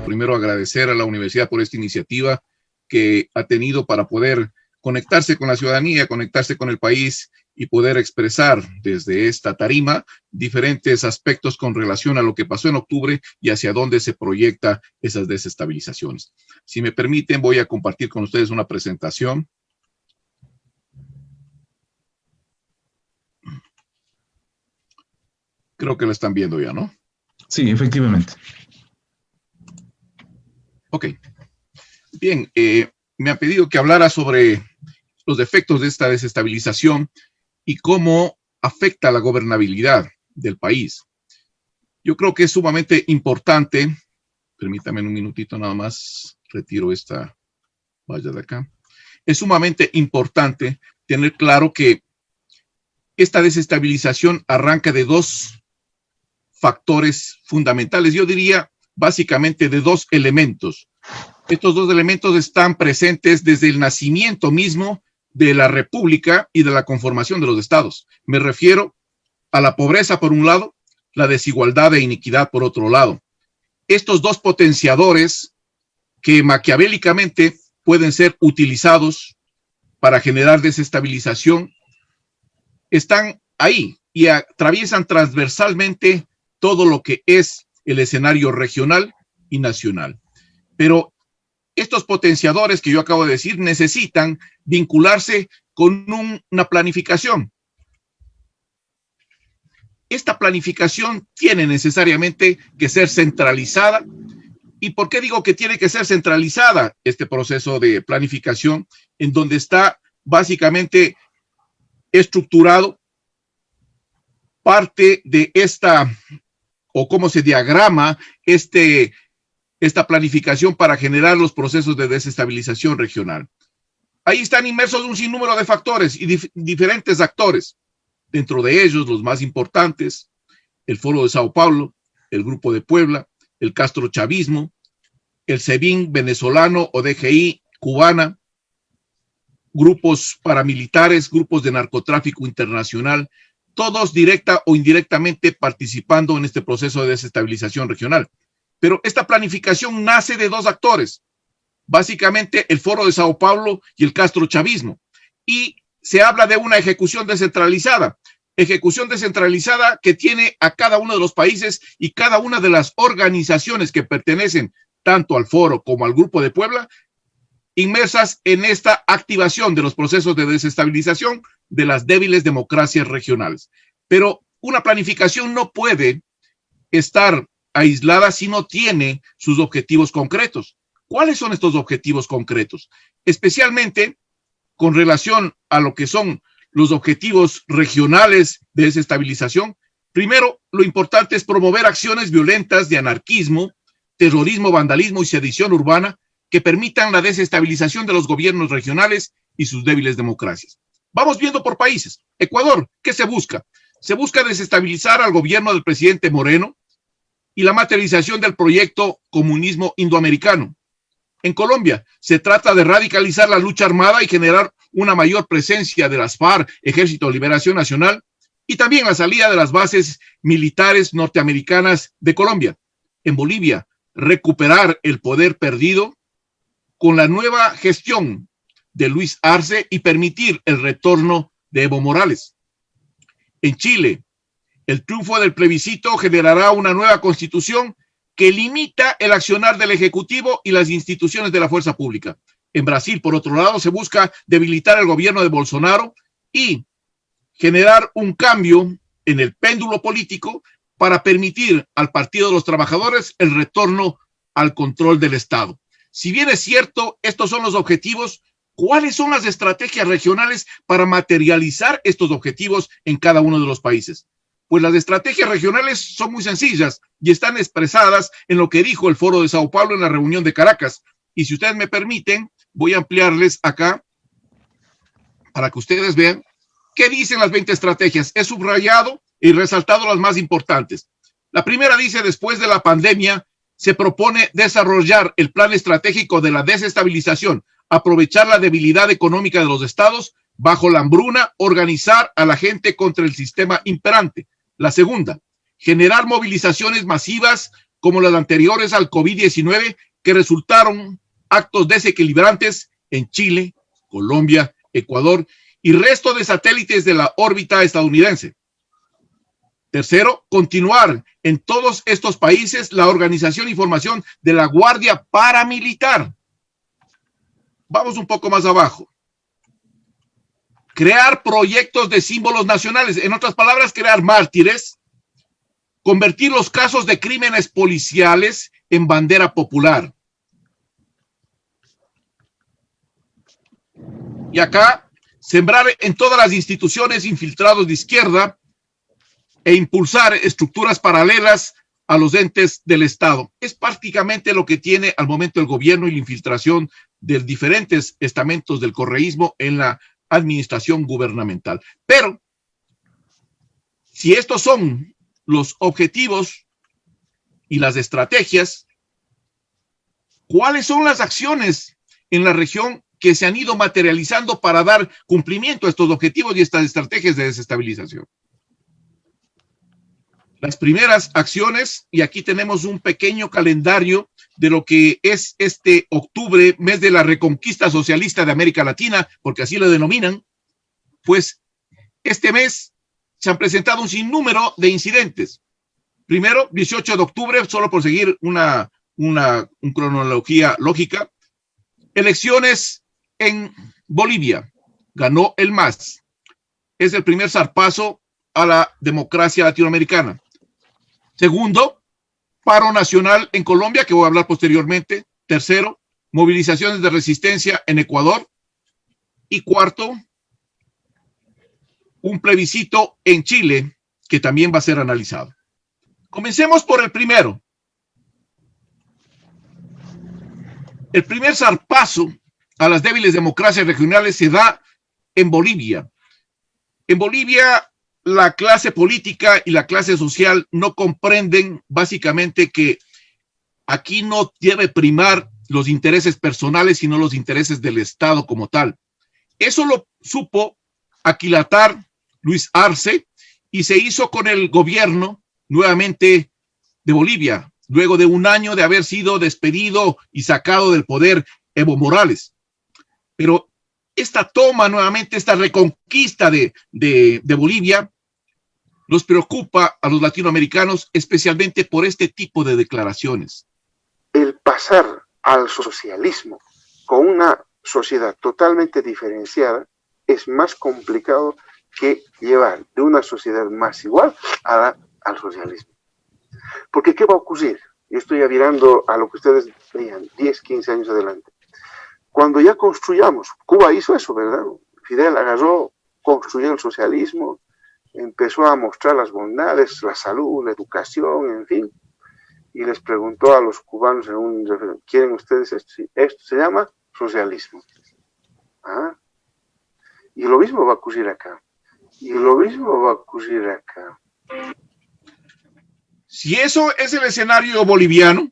primero agradecer a la universidad por esta iniciativa que ha tenido para poder conectarse con la ciudadanía, conectarse con el país y poder expresar desde esta tarima diferentes aspectos con relación a lo que pasó en octubre y hacia dónde se proyecta esas desestabilizaciones. Si me permiten, voy a compartir con ustedes una presentación. Creo que la están viendo ya, ¿no? Sí, efectivamente. Ok. Bien, me han pedido que hablara sobre los efectos de esta desestabilización y cómo afecta la gobernabilidad del país. Yo creo que es sumamente importante, permítame un minutito nada más, retiro esta valla de acá. Es sumamente importante tener claro que esta desestabilización arranca de dos factores fundamentales, yo diría básicamente de dos elementos. Estos dos elementos están presentes desde el nacimiento mismo de la República y de la conformación de los estados. Me refiero a la pobreza por un lado, la desigualdad e iniquidad por otro lado. Estos dos potenciadores que maquiavélicamente pueden ser utilizados para generar desestabilización están ahí y atraviesan transversalmente todo lo que es el escenario regional y nacional. Pero estos potenciadores que yo acabo de decir necesitan vincularse con una planificación. Esta planificación tiene necesariamente que ser centralizada. ¿Y por qué digo que tiene que ser centralizada este proceso de planificación en donde está básicamente estructurado parte de esta o cómo se diagrama esta planificación para generar los procesos de desestabilización regional? Ahí están inmersos un sinnúmero de factores y diferentes actores. Dentro de ellos, los más importantes, el Foro de Sao Paulo, el Grupo de Puebla, el castrochavismo, el SEBIN venezolano o DGI cubana, grupos paramilitares, grupos de narcotráfico internacional, todos directa o indirectamente participando en este proceso de desestabilización regional. Pero esta planificación nace de dos actores, básicamente el Foro de Sao Paulo y el castrochavismo. Y se habla de una ejecución descentralizada que tiene a cada uno de los países y cada una de las organizaciones que pertenecen tanto al Foro como al Grupo de Puebla, inmersas en esta activación de los procesos de desestabilización de las débiles democracias regionales. Pero una planificación no puede estar aislada si no tiene sus objetivos concretos. ¿Cuáles son estos objetivos concretos? Especialmente con relación a lo que son los objetivos regionales de desestabilización. Primero, lo importante es promover acciones violentas de anarquismo, terrorismo, vandalismo y sedición urbana que permitan la desestabilización de los gobiernos regionales y sus débiles democracias. Vamos viendo por países. Ecuador, ¿qué se busca? Se busca desestabilizar al gobierno del presidente Moreno y la materialización del proyecto comunismo indoamericano. En Colombia, se trata de radicalizar la lucha armada y generar una mayor presencia de las FARC, Ejército de Liberación Nacional, y también la salida de las bases militares norteamericanas de Colombia. En Bolivia, recuperar el poder perdido con la nueva gestión de Luis Arce y permitir el retorno de Evo Morales. En Chile, el triunfo del plebiscito generará una nueva constitución que limita el accionar del Ejecutivo y las instituciones de la fuerza pública. En Brasil, por otro lado, se busca debilitar el gobierno de Bolsonaro y generar un cambio en el péndulo político para permitir al Partido de los Trabajadores el retorno al control del Estado. Si bien es cierto, estos son los objetivos, ¿cuáles son las estrategias regionales para materializar estos objetivos en cada uno de los países? Pues las estrategias regionales son muy sencillas y están expresadas en lo que dijo el Foro de Sao Paulo en la reunión de Caracas. Y si ustedes me permiten, voy a ampliarles acá para que ustedes vean qué dicen las 20 estrategias. He subrayado y resaltado las más importantes. La primera dice: después de la pandemia, se propone desarrollar el plan estratégico de la desestabilización, aprovechar la debilidad económica de los estados bajo la hambruna, organizar a la gente contra el sistema imperante. La segunda, generar movilizaciones masivas como las anteriores al COVID-19, que resultaron actos desequilibrantes en Chile, Colombia, Ecuador y resto de satélites de la órbita estadounidense. Tercero, continuar en todos estos países la organización y formación de la Guardia Paramilitar. Vamos un poco más abajo. Crear proyectos de símbolos nacionales, en otras palabras, crear mártires, convertir los casos de crímenes policiales en bandera popular. Y acá, sembrar en todas las instituciones infiltrados de izquierda e impulsar estructuras paralelas a los entes del Estado. Es prácticamente lo que tiene al momento el gobierno y la infiltración de diferentes estamentos del correísmo en la administración gubernamental. Pero, si estos son los objetivos y las estrategias, ¿cuáles son las acciones en la región que se han ido materializando para dar cumplimiento a estos objetivos y estas estrategias de desestabilización? Las primeras acciones, y aquí tenemos un pequeño calendario de lo que es este octubre, mes de la reconquista socialista de América Latina, porque así lo denominan, pues este mes se han presentado un sinnúmero de incidentes. Primero, 18 de octubre, solo por seguir una cronología lógica, elecciones en Bolivia, ganó el MAS. Es el primer zarpazo a la democracia latinoamericana. Segundo, paro nacional en Colombia, que voy a hablar posteriormente. Tercero, movilizaciones de resistencia en Ecuador. Y cuarto, un plebiscito en Chile, que también va a ser analizado. Comencemos por el primero. El primer zarpazo a las débiles democracias regionales se da en Bolivia. En Bolivia, la clase política y la clase social no comprenden básicamente que aquí no debe primar los intereses personales, sino los intereses del Estado como tal. Eso lo supo aquilatar Luis Arce y se hizo con el gobierno nuevamente de Bolivia, luego de un año de haber sido despedido y sacado del poder Evo Morales. Pero esta toma nuevamente, esta reconquista de Bolivia, nos preocupa a los latinoamericanos, especialmente por este tipo de declaraciones. El pasar al socialismo con una sociedad totalmente diferenciada es más complicado que llevar de una sociedad más igual al socialismo. Porque ¿qué va a ocurrir? Yo estoy mirando a lo que ustedes veían 10, 15 años adelante. Cuando ya construyamos, Cuba hizo eso, ¿verdad? Fidel agarró, construyó el socialismo, empezó a mostrar las bondades, la salud, la educación, en fin, y les preguntó a los cubanos en un referéndum, ¿quieren ustedes esto? Sí, esto se llama socialismo. ¿Ah? Y lo mismo va a ocurrir acá. Y lo mismo va a ocurrir acá. Si eso es el escenario boliviano,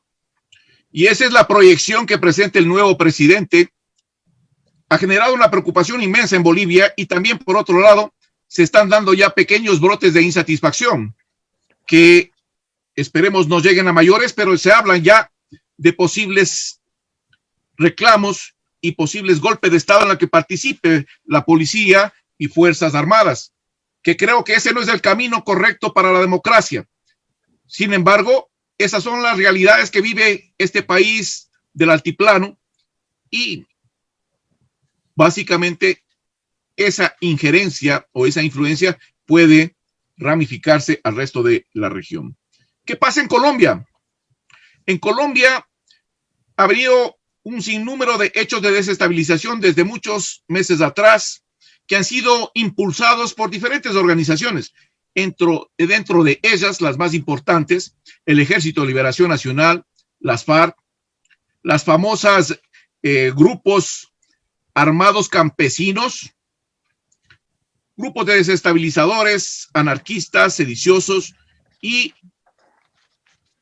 y esa es la proyección que presenta el nuevo presidente, ha generado una preocupación inmensa en Bolivia, y también, por otro lado, se están dando ya pequeños brotes de insatisfacción, que esperemos no lleguen a mayores, pero se hablan ya de posibles reclamos y posibles golpes de Estado en los que participe la policía y Fuerzas Armadas, que creo que ese no es el camino correcto para la democracia. Sin embargo, esas son las realidades que vive este país del altiplano, y básicamente esa injerencia o esa influencia puede ramificarse al resto de la región. ¿Qué pasa en Colombia? En Colombia ha habido un sinnúmero de hechos de desestabilización desde muchos meses atrás, que han sido impulsados por diferentes organizaciones. Dentro de ellas, las más importantes, el Ejército de Liberación Nacional, las FARC, las famosas grupos armados campesinos, grupos de desestabilizadores, anarquistas, sediciosos y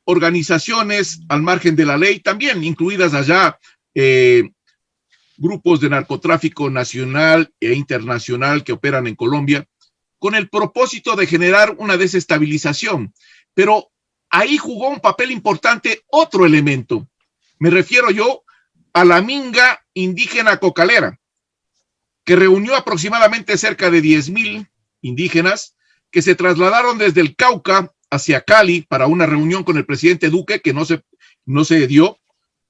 organizaciones al margen de la ley, también incluidas allá grupos de narcotráfico nacional e internacional que operan en Colombia, con el propósito de generar una desestabilización. Pero ahí jugó un papel importante otro elemento. Me refiero yo a la minga indígena cocalera, que reunió aproximadamente cerca de 10,000 indígenas que se trasladaron desde el Cauca hacia Cali para una reunión con el presidente Duque, que no se dio,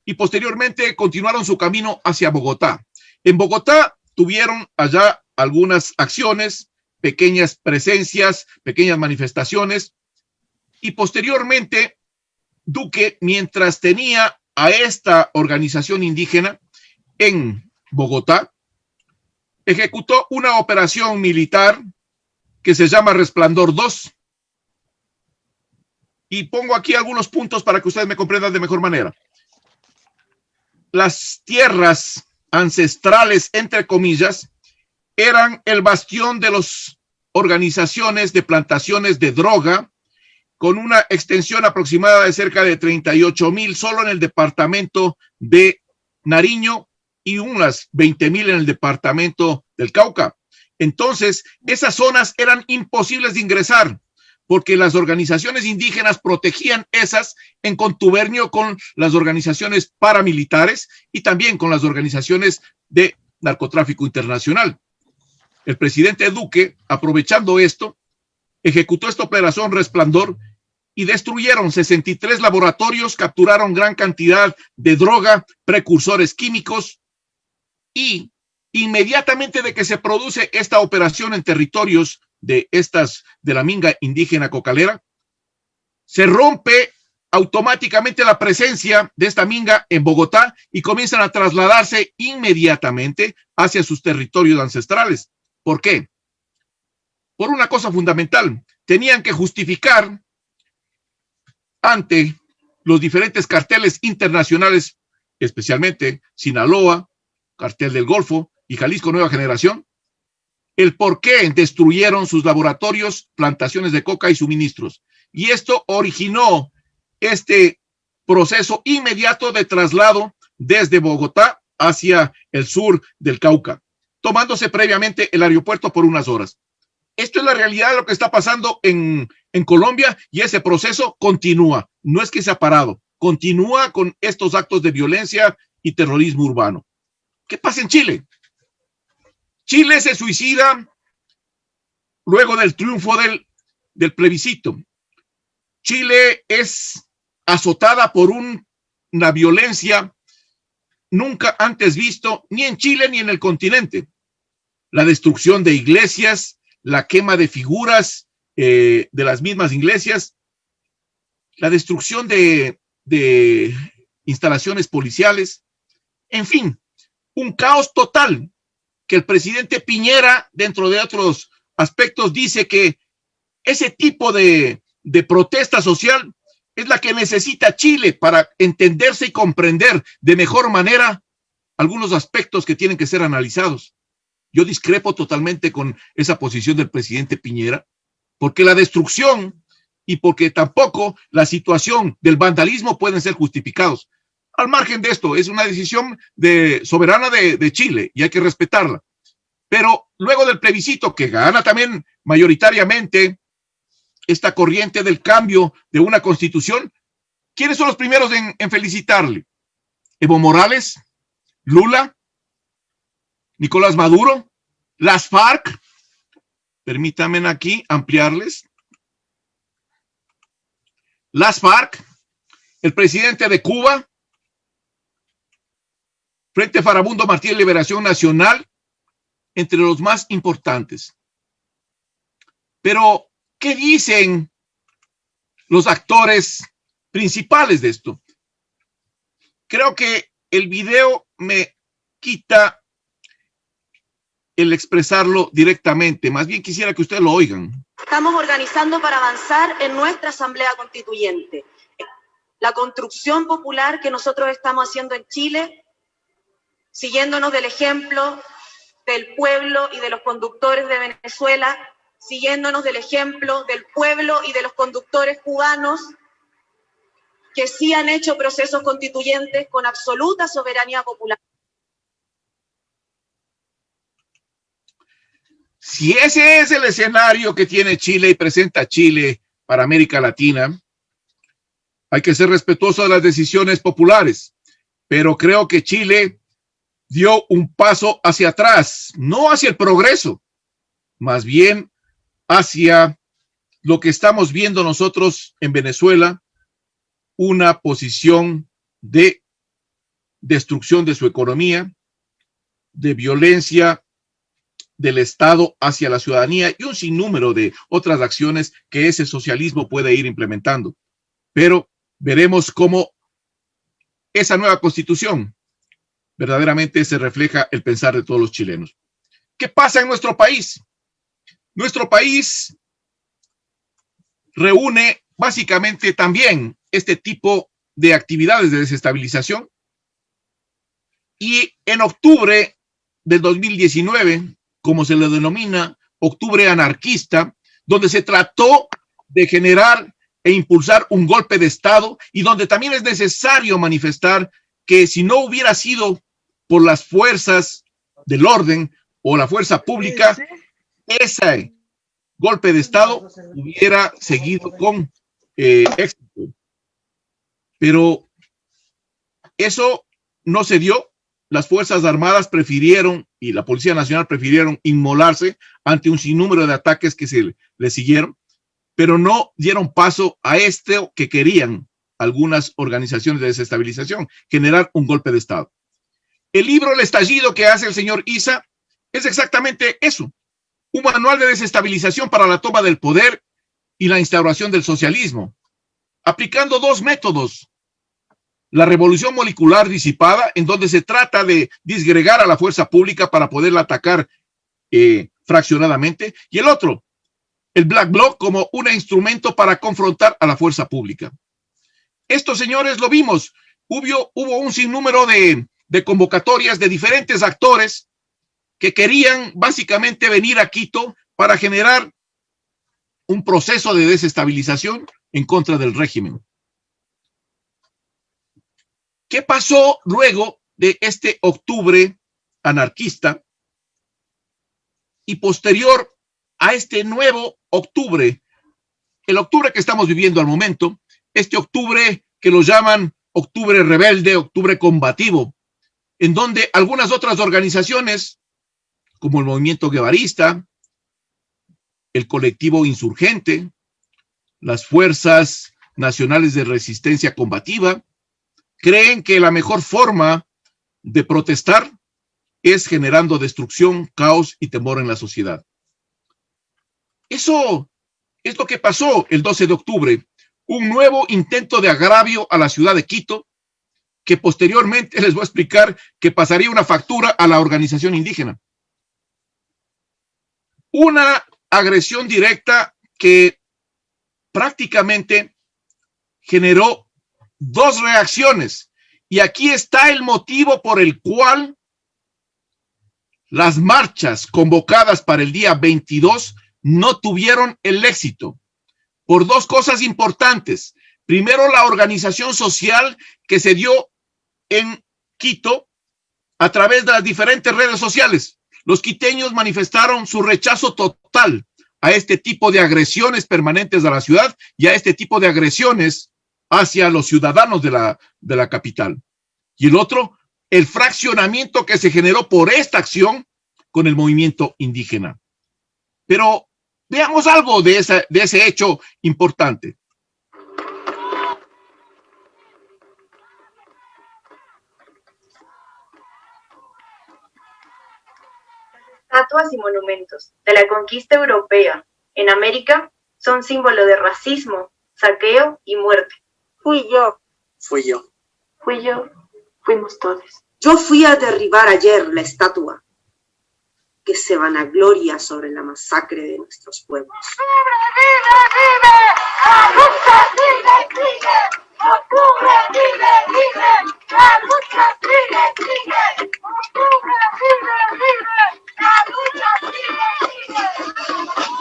y posteriormente continuaron su camino hacia Bogotá. En Bogotá tuvieron allá algunas acciones, pequeñas presencias, pequeñas manifestaciones, y posteriormente Duque, mientras tenía a esta organización indígena en Bogotá, ejecutó una operación militar que se llama Resplandor 2. Y pongo aquí algunos puntos para que ustedes me comprendan de mejor manera. Las tierras ancestrales, entre comillas, eran el bastión de las organizaciones de plantaciones de droga, con una extensión aproximada de cerca de 38,000 solo en el departamento de Nariño y unas 20,000 en el departamento del Cauca. Entonces, esas zonas eran imposibles de ingresar porque las organizaciones indígenas protegían esas en contubernio con las organizaciones paramilitares y también con las organizaciones de narcotráfico internacional. El presidente Duque, aprovechando esto, ejecutó esta operación Resplandor y destruyeron 63 laboratorios, capturaron gran cantidad de droga, precursores químicos, y inmediatamente de que se produce esta operación en territorios de la minga indígena cocalera, se rompe automáticamente la presencia de esta minga en Bogotá y comienzan a trasladarse inmediatamente hacia sus territorios ancestrales. ¿Por qué? Por una cosa fundamental: tenían que justificar ante los diferentes carteles internacionales, especialmente Sinaloa, Cartel del Golfo y Jalisco Nueva Generación, el por qué destruyeron sus laboratorios, plantaciones de coca y suministros. Y esto originó este proceso inmediato de traslado desde Bogotá hacia el sur del Cauca, tomándose previamente el aeropuerto por unas horas. Esto es la realidad de lo que está pasando en Colombia, y ese proceso continúa. No es que se ha parado, continúa con estos actos de violencia y terrorismo urbano. ¿Qué pasa en Chile? Chile se suicida luego del triunfo del plebiscito. Chile es azotada por una violencia nunca antes visto, ni en Chile ni en el continente. La destrucción de iglesias, la quema de figuras de las mismas iglesias, la destrucción de instalaciones policiales, en fin, un caos total, que el presidente Piñera, dentro de otros aspectos, dice que ese tipo de protesta social es la que necesita Chile para entenderse y comprender de mejor manera algunos aspectos que tienen que ser analizados. Yo discrepo totalmente con esa posición del presidente Piñera, porque la destrucción y porque tampoco la situación del vandalismo pueden ser justificados. Al margen de esto, es una decisión soberana de Chile y hay que respetarla. Pero luego del plebiscito, que gana también mayoritariamente esta corriente del cambio de una constitución, ¿quiénes son los primeros en felicitarle? Evo Morales, Lula, Nicolás Maduro, las FARC. Permítanme aquí ampliarles. Las FARC, el presidente de Cuba, Frente Farabundo Martí de Liberación Nacional, entre los más importantes. Pero, ¿qué dicen los actores principales de esto? Creo que el video me quita el expresarlo directamente. Más bien quisiera que ustedes lo oigan. Estamos organizando para avanzar en nuestra Asamblea Constituyente. La construcción popular que nosotros estamos haciendo en Chile, siguiéndonos del ejemplo del pueblo y de los conductores de Venezuela, siguiéndonos del ejemplo del pueblo y de los conductores cubanos, que sí han hecho procesos constituyentes con absoluta soberanía popular. Si ese es el escenario que tiene Chile y presenta Chile para América Latina, Hay que ser respetuoso de las decisiones populares, pero creo que Chile dio un paso hacia atrás, no hacia el progreso, más bien hacia lo que estamos viendo nosotros en Venezuela, una posición de destrucción de su economía, de violencia del Estado hacia la ciudadanía y un sinnúmero de otras acciones que ese socialismo puede ir implementando. Pero veremos cómo esa nueva constitución verdaderamente se refleja el pensar de todos los chilenos. ¿Qué pasa en nuestro país? Nuestro país reúne básicamente también este tipo de actividades de desestabilización y en octubre del 2019, como se le denomina, octubre anarquista, donde se trató de generar e impulsar un golpe de Estado y donde también es necesario manifestar que si no hubiera sido por las fuerzas del orden o la fuerza pública, ese golpe de Estado hubiera seguido con éxito. Pero eso no se dio. Las Fuerzas Armadas prefirieron y la Policía Nacional prefirieron inmolarse ante un sinnúmero de ataques que se le siguieron, pero no dieron paso a esto que querían algunas organizaciones de desestabilización, generar un golpe de Estado. El libro El estallido que hace el señor Issa es exactamente eso, un manual de desestabilización para la toma del poder y la instauración del socialismo, aplicando dos métodos. La revolución molecular disipada, en donde se trata de disgregar a la fuerza pública para poderla atacar fraccionadamente, y el otro, el Black Bloc, como un instrumento para confrontar a la fuerza pública. Estos señores lo vimos, hubo un sinnúmero de convocatorias de diferentes actores que querían básicamente venir a Quito para generar un proceso de desestabilización en contra del régimen. ¿Qué pasó luego de este octubre anarquista y posterior a este nuevo octubre, el octubre que estamos viviendo al momento, este octubre que lo llaman octubre rebelde, octubre combativo, en donde algunas otras organizaciones, como el movimiento guevarista, el colectivo insurgente, las fuerzas nacionales de resistencia combativa, creen que la mejor forma de protestar es generando destrucción, caos y temor en la sociedad. Eso es lo que pasó el 12 de octubre, un nuevo intento de agravio a la ciudad de Quito, que posteriormente les voy a explicar que pasaría una factura a la organización indígena. Una agresión directa que prácticamente generó dos reacciones. Y aquí está el motivo por el cual las marchas convocadas para el día 22 no tuvieron el éxito. Por dos cosas importantes. Primero, la organización social que se dio en Quito a través de las diferentes redes sociales. Los quiteños manifestaron su rechazo total a este tipo de agresiones permanentes a la ciudad y a este tipo de agresiones hacia los ciudadanos de la capital. Y el otro, el fraccionamiento que se generó por esta acción con el movimiento indígena. Pero veamos algo de ese hecho importante. Estatuas y monumentos de la conquista europea en América son símbolo de racismo, saqueo y muerte. Fui yo. Fui yo. Fui yo. Fuimos todos. Yo fui a derribar ayer la estatua que se vanagloria sobre la masacre de nuestros pueblos. ¡Vive, vive! ¡La lucha sigue, sigue! ¡Octubre, vive, vive! ¡La lucha sigue, sigue! ¡Octubre, vive, vive! ¡La lucha sigue, sigue!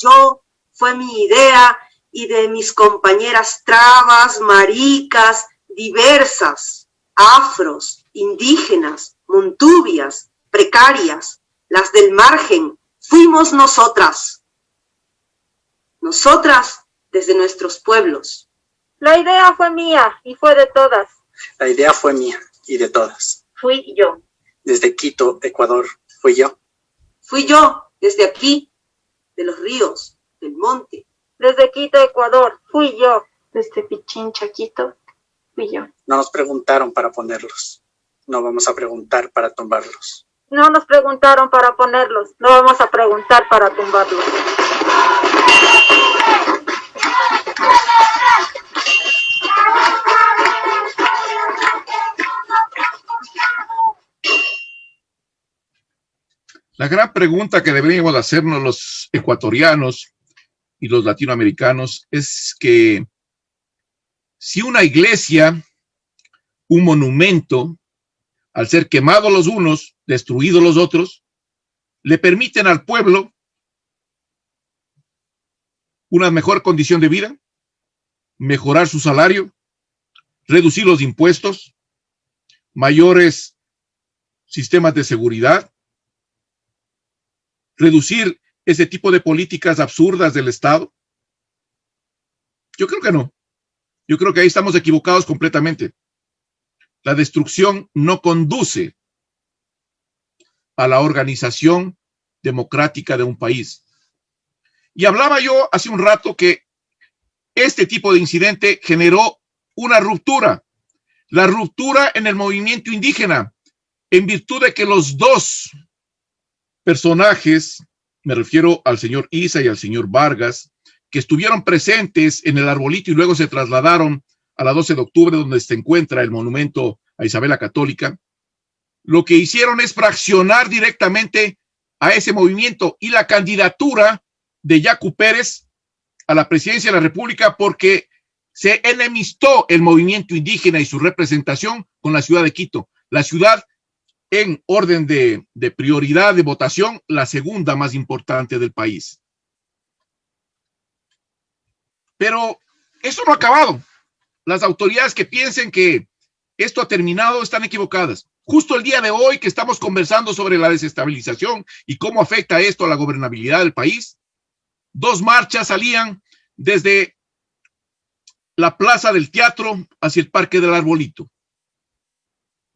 yo, fue mi idea y de mis compañeras trabas, maricas, diversas, afros, indígenas, montubias, precarias, las del margen, fuimos nosotras. Nosotras desde nuestros pueblos. La idea fue mía y fue de todas. La idea fue mía y de todas. Fui yo. Desde Quito, Ecuador, fui yo. Fui yo, desde aquí, de los ríos, del monte. Desde Quito, Ecuador, fui yo. Desde Pichincha, Quito, fui yo. No nos preguntaron para ponerlos. No vamos a preguntar para tumbarlos. No nos preguntaron para ponerlos, no vamos a preguntar para tumbarlos. La gran pregunta que deberíamos hacernos los ecuatorianos y los latinoamericanos es que si una iglesia, un monumento, al ser quemados los unos, destruidos los otros, le permiten al pueblo una mejor condición de vida, mejorar su salario, reducir los impuestos, mayores sistemas de seguridad, reducir ese tipo de políticas absurdas del Estado. Yo creo que no. Yo creo que ahí estamos equivocados completamente. La destrucción no conduce a la organización democrática de un país. Y hablaba yo hace un rato que este tipo de incidente generó una ruptura, la ruptura en el movimiento indígena, en virtud de que los dos personajes, me refiero al señor Isa y al señor Vargas, que estuvieron presentes en el arbolito y luego se trasladaron a la 12 de octubre, donde se encuentra el monumento a Isabel la Católica, lo que hicieron es fraccionar directamente a ese movimiento y la candidatura de Yacu Pérez a la presidencia de la República, porque se enemistó el movimiento indígena y su representación con la ciudad de Quito, la ciudad en orden de prioridad de votación, la segunda más importante del país. Pero eso no ha acabado. Las autoridades que piensen que esto ha terminado están equivocadas. Justo el día de hoy que estamos conversando sobre la desestabilización y cómo afecta esto a la gobernabilidad del país, dos marchas salían desde la Plaza del Teatro hacia el Parque del Arbolito.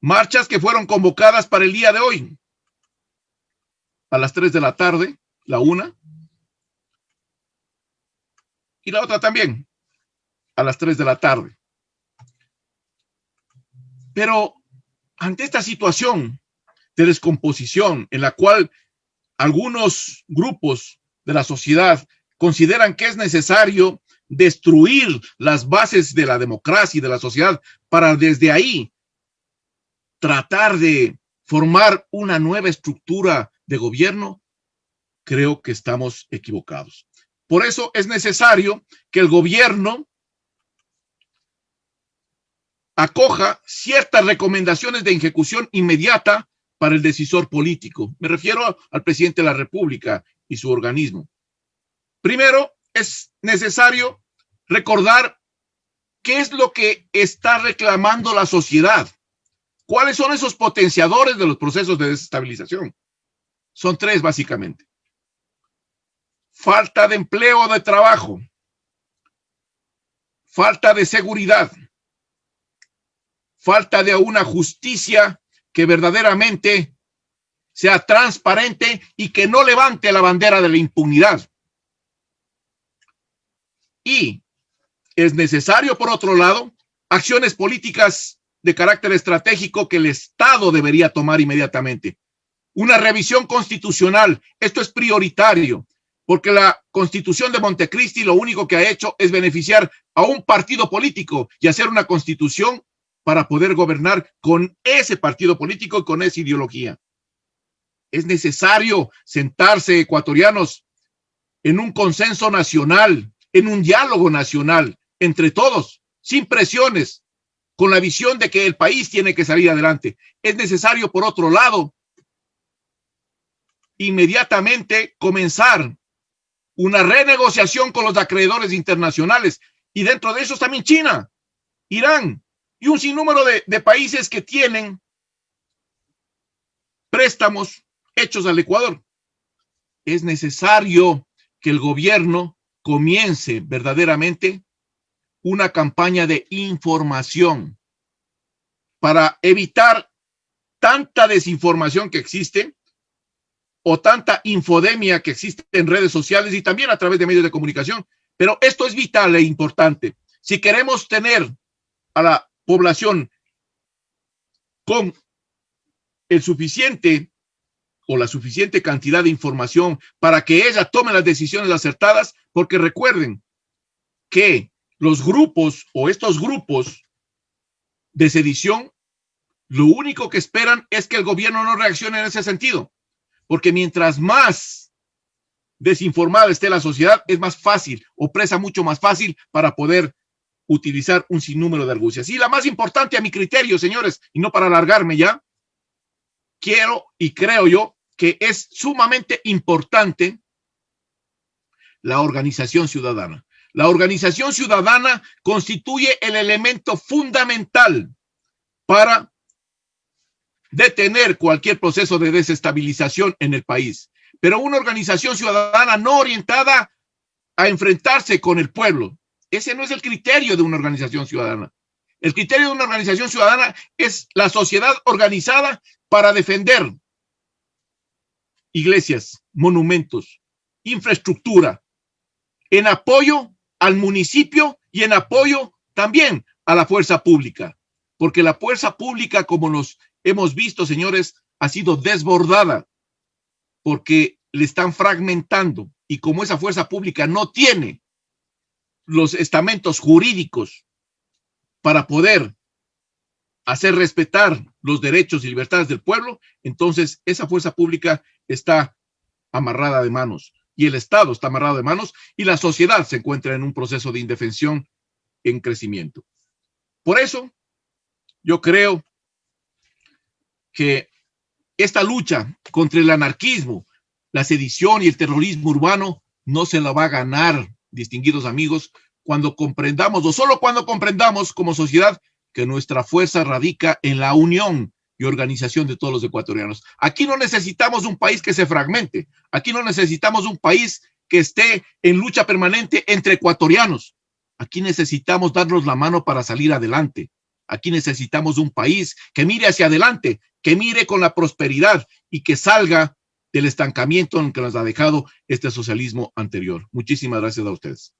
Marchas que fueron convocadas para el día de hoy, a las 3 de la tarde, la una, y la otra también, a las 3 de la tarde. Pero ante esta situación de descomposición en la cual algunos grupos de la sociedad consideran que es necesario destruir las bases de la democracia y de la sociedad para desde ahí tratar de formar una nueva estructura de gobierno, creo que estamos equivocados. Por eso es necesario que el gobierno acoja ciertas recomendaciones de ejecución inmediata para el decisor político. Me refiero al presidente de la República y su organismo. Primero, es necesario recordar qué es lo que está reclamando la sociedad. ¿Cuáles son esos potenciadores de los procesos de desestabilización? Son tres, básicamente. Falta de empleo o de trabajo, falta de seguridad, falta de una justicia que verdaderamente sea transparente y que no levante la bandera de la impunidad. Y es necesario, por otro lado, acciones políticas de carácter estratégico que el Estado debería tomar inmediatamente. Una revisión constitucional, esto es prioritario, porque la Constitución de Montecristi lo único que ha hecho es beneficiar a un partido político y hacer una constitución para poder gobernar con ese partido político y con esa ideología. Es necesario sentarse, ecuatorianos, en un consenso nacional, en un diálogo nacional, entre todos, sin presiones, con la visión de que el país tiene que salir adelante. Es necesario, por otro lado, inmediatamente comenzar una renegociación con los acreedores internacionales, y dentro de esos también China, Irán y un sinnúmero de países que tienen préstamos hechos al Ecuador. Es necesario que el gobierno comience verdaderamente una campaña de información para evitar tanta desinformación que existe o tanta infodemia que existe en redes sociales y también a través de medios de comunicación. Pero esto es vital e importante. Si queremos tener a la población con el suficiente o la suficiente cantidad de información para que ella tome las decisiones acertadas, porque recuerden que los grupos o estos grupos de sedición, lo único que esperan es que el gobierno no reaccione en ese sentido, porque mientras más desinformada esté la sociedad, es más fácil o presa mucho más fácil para poder utilizar un sinnúmero de argucias. Y la más importante a mi criterio, señores, y no para alargarme ya, quiero y creo yo que es sumamente importante la organización ciudadana. La organización ciudadana constituye el elemento fundamental para detener cualquier proceso de desestabilización en el país. Pero una organización ciudadana no orientada a enfrentarse con el pueblo, ese no es el criterio de una organización ciudadana. El criterio de una organización ciudadana es la sociedad organizada para defender iglesias, monumentos, infraestructura, en apoyo al municipio y en apoyo también a la fuerza pública, porque la fuerza pública, como nos hemos visto, señores, ha sido desbordada porque le están fragmentando, y como esa fuerza pública no tiene los estamentos jurídicos para poder hacer respetar los derechos y libertades del pueblo, entonces esa fuerza pública está amarrada de manos y el Estado está amarrado de manos y la sociedad se encuentra en un proceso de indefensión en crecimiento. Por eso, yo creo que esta lucha contra el anarquismo, la sedición y el terrorismo urbano no se la va a ganar, distinguidos amigos, cuando comprendamos, o solo cuando comprendamos como sociedad, que nuestra fuerza radica en la unión y organización de todos los ecuatorianos. Aquí no necesitamos un país que se fragmente, aquí no necesitamos un país que esté en lucha permanente entre ecuatorianos. Aquí necesitamos darnos la mano para salir adelante. Aquí necesitamos un país que mire hacia adelante, que mire con la prosperidad y que salga del estancamiento en que nos ha dejado este socialismo anterior. Muchísimas gracias a ustedes.